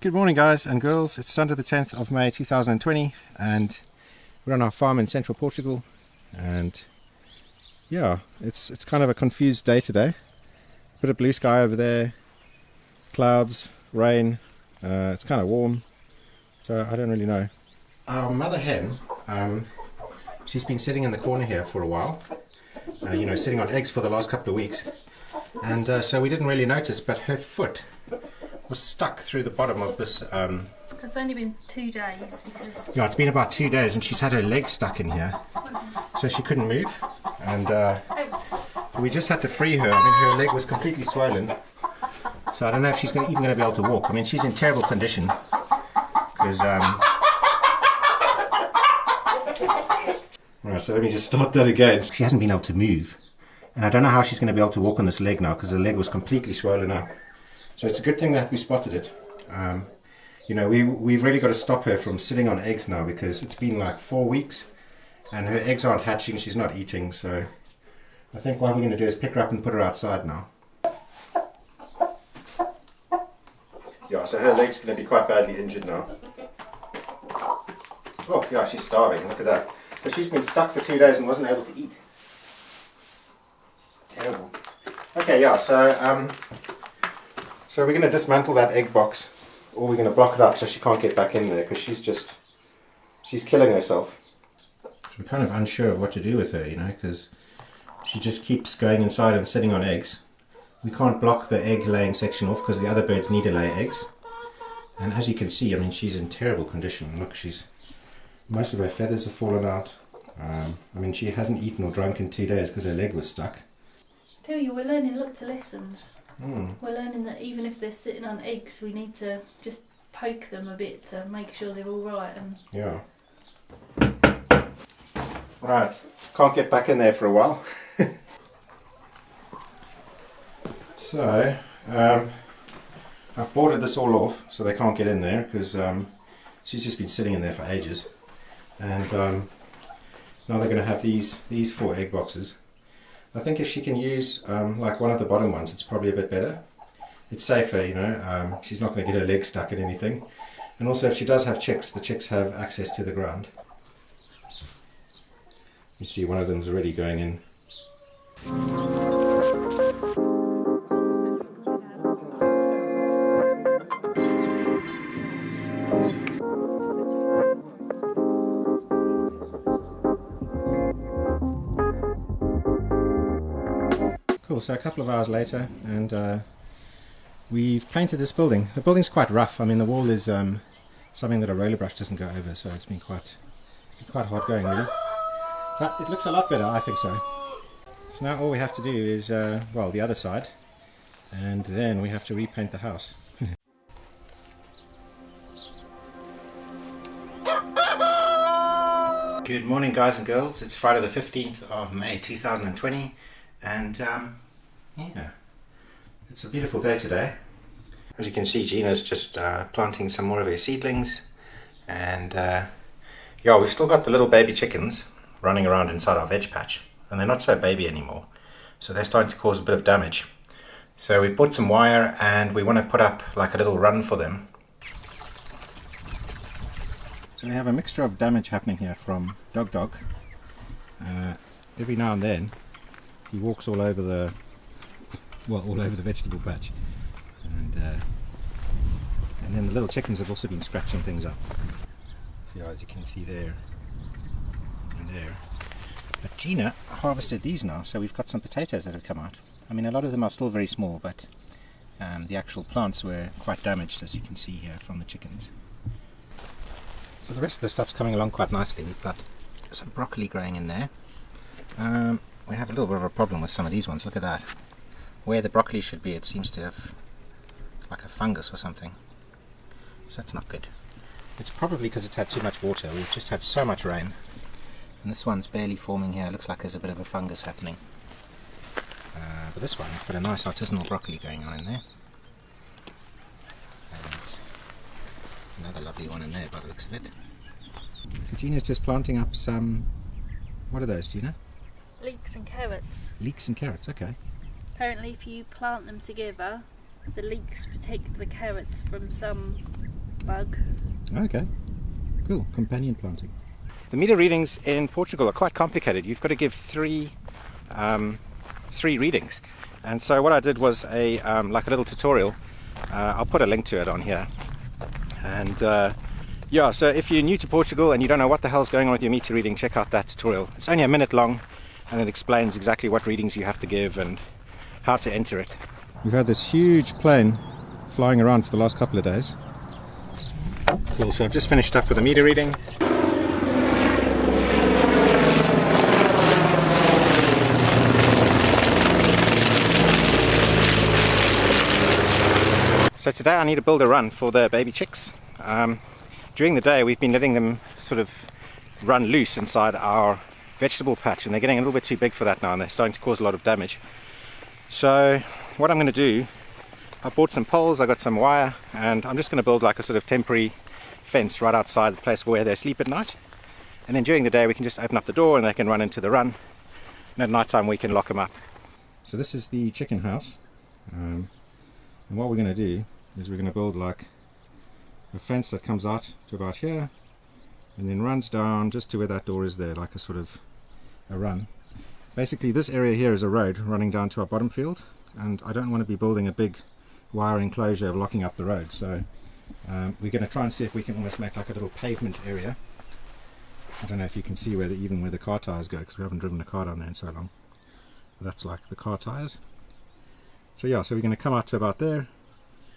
Good morning guys and girls, it's Sunday the 10th of May 2020 and we're on our farm in central Portugal, and yeah, it's kind of a confused day today. Bit of blue sky over there, clouds, rain, it's kind of warm, so I don't really know. Our mother hen, she's been sitting in the corner here for a while, sitting on eggs for the last couple of weeks, and so we didn't really notice, but her foot was stuck through the bottom of this. It's only been 2 days because... Yeah, it's been about 2 days and she's had her leg stuck in here, so she couldn't move, and we just had to free her. I mean, her leg was completely swollen, so I don't know if she's even going to be able to walk. I mean, she's in terrible condition because right, so let me just start that again. She hasn't been able to move, and I don't know how she's going to be able to walk on this leg now because her leg was completely swollen up. So it's a good thing that we spotted it. We've really got to stop her from sitting on eggs now because it's been like 4 weeks and her eggs aren't hatching, she's not eating, so I think what we're going to do is pick her up and put her outside now. Yeah, so her leg's going to be quite badly injured now. Oh yeah, she's starving, look at that. So she's been stuck for 2 days and wasn't able to eat. Terrible. Okay, yeah, so we're going to dismantle that egg box, or we're going to block it up so she can't get back in there because she's killing herself. So we're kind of unsure of what to do with her, because she just keeps going inside and sitting on eggs. We can't block the egg laying section off because the other birds need to lay eggs. And as you can see, I mean, she's in terrible condition. Look, most of her feathers have fallen out. I mean, she hasn't eaten or drunk in 2 days because her leg was stuck. I tell you, we're learning lots of lessons. We're learning that even if they're sitting on eggs, we need to just poke them a bit to make sure they're all right. And yeah. Right, can't get back in there for a while. So, I've boarded this all off so they can't get in there because she's just been sitting in there for ages. And now they're going to have these 4 egg boxes. I think if she can use like one of the bottom ones, it's probably a bit better. It's safer, she's not going to get her leg stuck in anything. And also if she does have chicks, the chicks have access to the ground. You see one of them's already going in. Cool, so a couple of hours later and we've painted this building. The building's quite rough. I mean, the wall is something that a roller brush doesn't go over, so it's been quite hard going really. But it looks a lot better, I think so. So now all we have to do is, the other side, and then we have to repaint the house. Good morning guys and girls, it's Friday the 15th of May 2020. And yeah, it's a beautiful day today. As you can see, Gina's just planting some more of her seedlings, and yeah, we've still got the little baby chickens running around inside our veg patch, and they're not so baby anymore, so they're starting to cause a bit of damage. So we've bought some wire and we want to put up like a little run for them. So we have a mixture of damage happening here from Dog. Every now and then he walks all over all over the vegetable patch, and then the little chickens have also been scratching things up. So as you can see there and there. But Gina harvested these now, so we've got some potatoes that have come out. I mean, a lot of them are still very small, but the actual plants were quite damaged, as you can see here from the chickens. So the rest of the stuff's coming along quite nicely. We've got some broccoli growing in there. We have a little bit of a problem with some of these ones. Look at that. Where the broccoli should be, it seems to have like a fungus or something. So that's not good. It's probably because it's had too much water. We've just had so much rain. And this one's barely forming here. It looks like there's a bit of a fungus happening. But this one, we've got a nice artisanal broccoli going on in there. And another lovely one in there by the looks of it. So Gina's just planting up some... What are those, Gina? leeks and carrots. Leeks and carrots, okay. Apparently if you plant them together, the leeks protect the carrots from some bug. Okay, cool. Companion planting. The meter readings in Portugal are quite complicated. You've got to give three readings, and so what I did was like a little tutorial. I'll put a link to it on here. And yeah, so if you're new to Portugal and you don't know what the hell's going on with your meter reading, check out that tutorial. It's only a minute long, and it explains exactly what readings you have to give and how to enter it. We've had this huge plane flying around for the last couple of days. Cool, so I've just finished up with a meter reading. So today I need to build a run for the baby chicks. During the day we've been letting them sort of run loose inside our vegetable patch, and they're getting a little bit too big for that now, and they're starting to cause a lot of damage. So what I'm going to do, I bought some poles, I got some wire, and I'm just going to build like a sort of temporary fence right outside the place where they sleep at night. And then during the day we can just open up the door and they can run into the run, and at night time we can lock them up. So this is the chicken house, and what we're going to do is we're going to build like a fence that comes out to about here and then runs down just to where that door is there, like a sort of a run. Basically this area here is a road running down to our bottom field, and I don't want to be building a big wire enclosure blocking up the road, so we're going to try and see if we can almost make like a little pavement area. I don't know if you can see even where the car tires go, because we haven't driven a car down there in so long. But that's like the car tires. So yeah, so we're going to come out to about there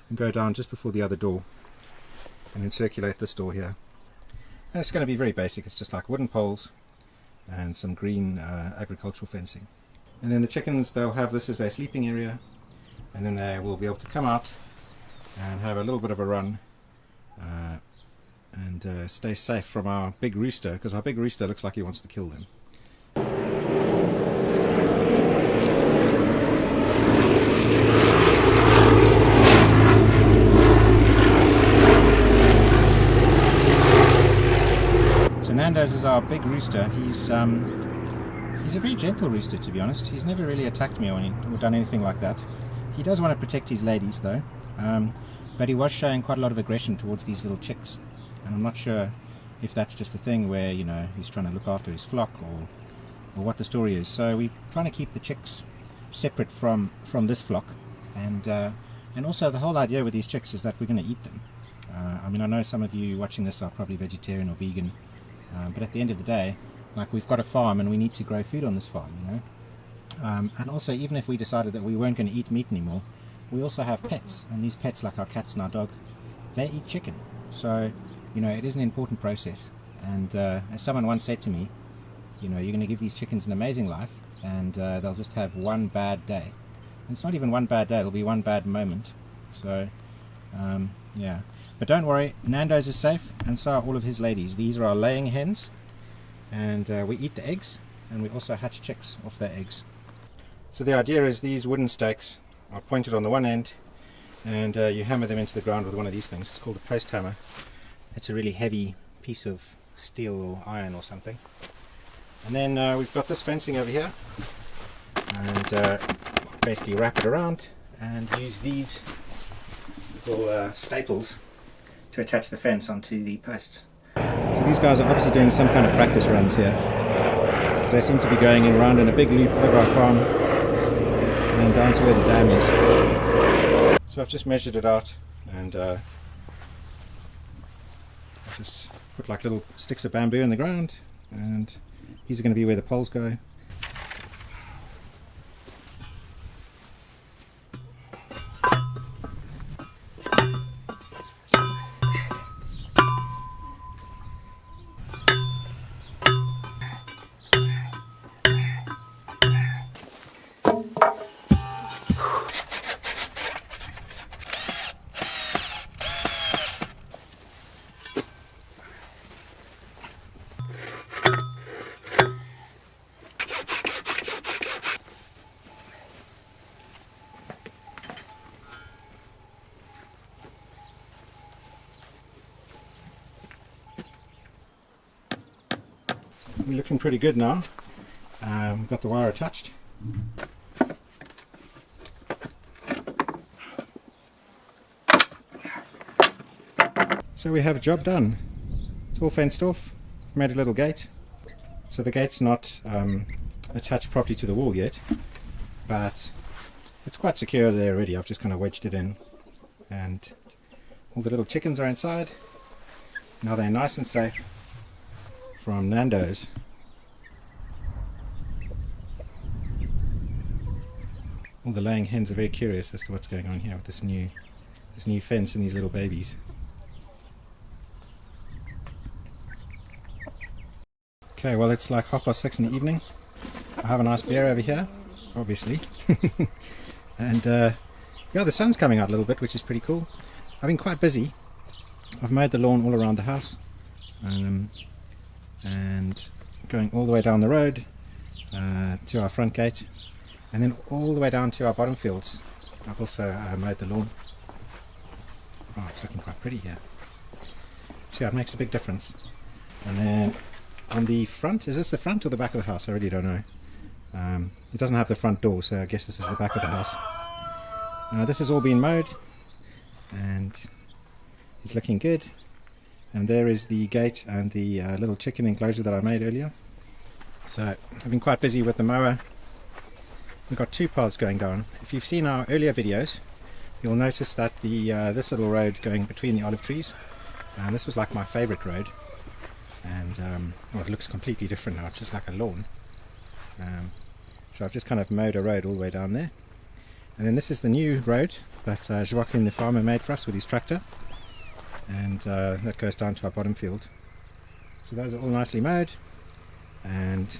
and go down just before the other door and then circulate this door here. And it's going to be very basic. It's just like wooden poles and some green agricultural fencing. And then the chickens, they'll have this as their sleeping area, and then they will be able to come out and have a little bit of a run and stay safe from our big rooster, because our big rooster looks like he wants to kill them. Nando's is our big rooster. He's a very gentle rooster, to be honest. He's never really attacked me or done anything like that. He does want to protect his ladies though, but he was showing quite a lot of aggression towards these little chicks, and I'm not sure if that's just a thing where, you know, he's trying to look after his flock or what the story is. So we're trying to keep the chicks separate from this flock, and also the whole idea with these chicks is that we're going to eat them. I mean, I know some of you watching this are probably vegetarian or vegan, but at the end of the day, like, we've got a farm and we need to grow food on this farm, you know. And also, even if we decided that we weren't going to eat meat anymore, we also have pets, and these pets, like our cats and our dog, they eat chicken. So, you know, it is an important process. And as someone once said to me, you know, you're going to give these chickens an amazing life, and they'll just have one bad day. And it's not even one bad day, it'll be one bad moment. So, yeah. But don't worry, Nando's is safe, and so are all of his ladies. These are our laying hens, and we eat the eggs, and we also hatch chicks off their eggs. So the idea is these wooden stakes are pointed on the one end, and you hammer them into the ground with one of these things. It's called a post hammer. It's a really heavy piece of steel or iron or something. And then we've got this fencing over here, and basically wrap it around and use these little staples to attach the fence onto the posts. So these guys are obviously doing some kind of practice runs here. So they seem to be going around in a big loop over our farm and down to where the dam is. So I've just measured it out, and I've just put like little sticks of bamboo in the ground, and these are going to be where the poles go. We're looking pretty good now. We've got the wire attached. So we have a job done. It's all fenced off. Made a little gate. So the gate's not attached properly to the wall yet, but it's quite secure there already. I've just kind of wedged it in, and all the little chickens are inside. Now they're nice and safe from Nando's. All the laying hens are very curious as to what's going on here with this new fence and these little babies. Okay, well, it's like 6:30 in the evening. I have a nice beer over here, obviously. And yeah, the sun's coming out a little bit, which is pretty cool. I've been quite busy. I've mowed the lawn all around the house, and going all the way down the road to our front gate, and then all the way down to our bottom fields. I've also mowed the lawn. Oh, it's looking quite pretty here. See, it makes a big difference. And then on the front, is this the front or the back of the house? I really don't know. It doesn't have the front door, so I guess this is the back of the house. This has all been mowed, and it's looking good. And there is the gate and the little chicken enclosure that I made earlier. So I've been quite busy with the mower. We've got two paths going down. If you've seen our earlier videos, you'll notice that the this little road going between the olive trees, this was like my favorite road. And well, it looks completely different now. It's just like a lawn. So I've just kind of mowed a road all the way down there. And then this is the new road that Joachim the farmer made for us with his tractor. And that goes down to our bottom field. So those are all nicely mowed. And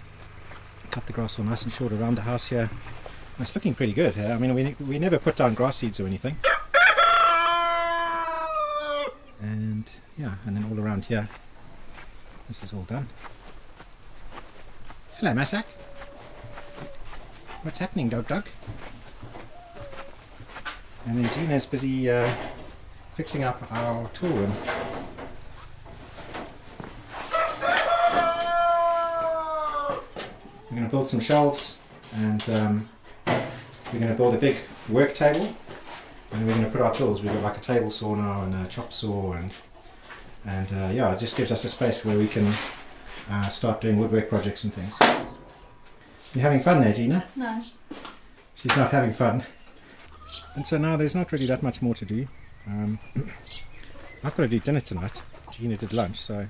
cut the grass all nice and short around the house here. And it's looking pretty good here. I mean, we never put down grass seeds or anything. And yeah, and then all around here, this is all done. Hello, Masak. What's happening, dog? And then Gina's busy fixing up our tool room. We're going to build some shelves, and we're going to build a big work table, and we're going to put our tools. We've got like a table saw now and a chop saw, and yeah, it just gives us a space where we can start doing woodwork projects and things. You having fun there, Gina? No. She's not having fun. And so now there's not really that much more to do. I've got to do dinner tonight. Gina did lunch, so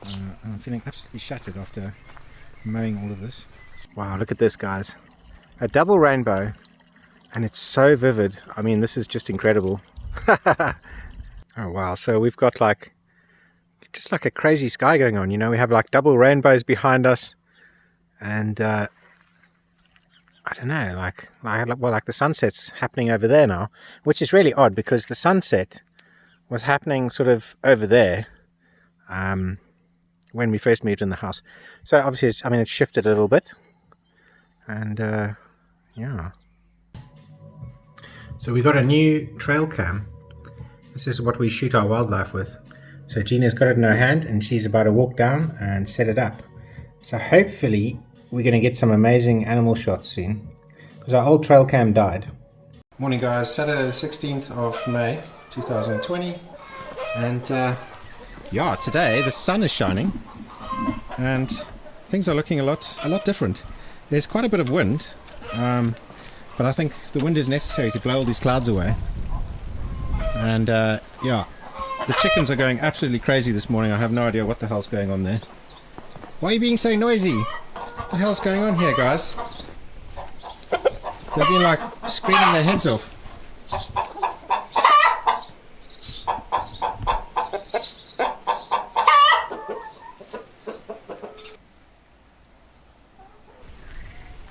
I'm feeling absolutely shattered after mowing all of this. Wow, look at this, guys. A double rainbow, and it's so vivid. I mean, this is just incredible. Oh wow, so we've got like just like a crazy sky going on, you know. We have like double rainbows behind us, and I don't know, like the sunset's happening over there now, which is really odd because the sunset was happening sort of over there when we first moved in the house. So obviously, it's shifted a little bit, and yeah. So we got a new trail cam. This is what we shoot our wildlife with. So Gina's got it in her hand, and she's about to walk down and set it up. So hopefully we're going to get some amazing animal shots soon, because our old trail cam died. Morning, guys. Saturday the 16th of May 2020, and yeah, today the sun is shining and things are looking a lot different. There's quite a bit of wind, but I think the wind is necessary to blow all these clouds away. And yeah, the chickens are going absolutely crazy this morning. I have no idea what the hell's going on there. Why are you being so noisy? What the hell's going on here, guys? They've been like screaming their heads off.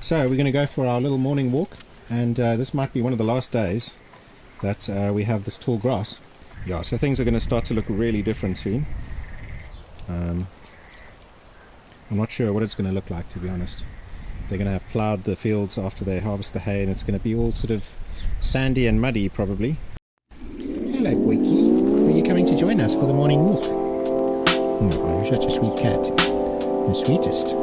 So we're going to go for our little morning walk, and this might be one of the last days that we have this tall grass. Yeah, so things are going to start to look really different soon. I'm not sure what it's going to look like, to be honest. They're going to have ploughed the fields after they harvest the hay, and it's going to be all sort of sandy and muddy, probably. Hello, Boykie. Are you coming to join us for the morning walk? Oh, you're such a sweet cat. The sweetest.